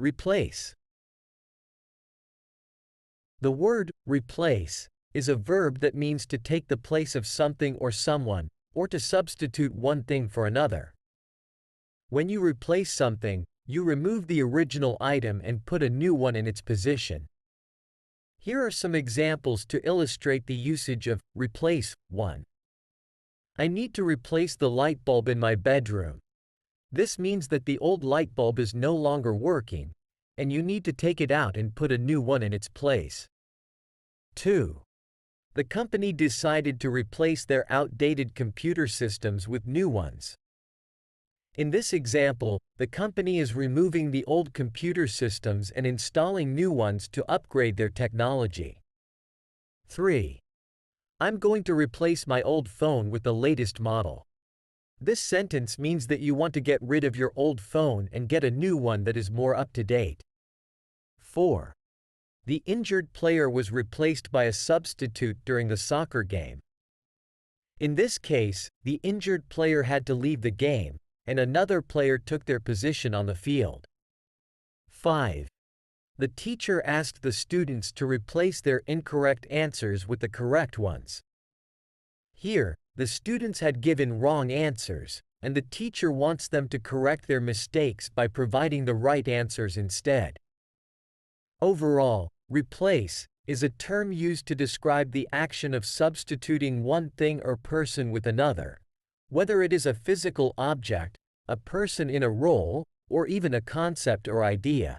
Replace. The word replace is a verb that means to take the place of something or someone, or to substitute one thing for another. When you replace something, you remove the original item and put a new one in its position. Here are some examples to illustrate the usage of replace. 1. I need to replace the light bulb in my bedroom. This means that the old light bulb is no longer working, and you need to take it out and put a new one in its place. 2. The company decided to replace their outdated computer systems with new ones. In this example, the company is removing the old computer systems and installing new ones to upgrade their technology. 3. I'm going to replace my old phone with the latest model. This sentence means that you want to get rid of your old phone and get a new one that is more up to date. 4. The injured player was replaced by a substitute during the soccer game. In this case, the injured player had to leave the game, and another player took their position on the field. 5. The teacher asked the students to replace their incorrect answers with the correct ones. Here, the students had given wrong answers, and the teacher wants them to correct their mistakes by providing the right answers instead. Overall, replace is a term used to describe the action of substituting one thing or person with another, whether it is a physical object, a person in a role, or even a concept or idea.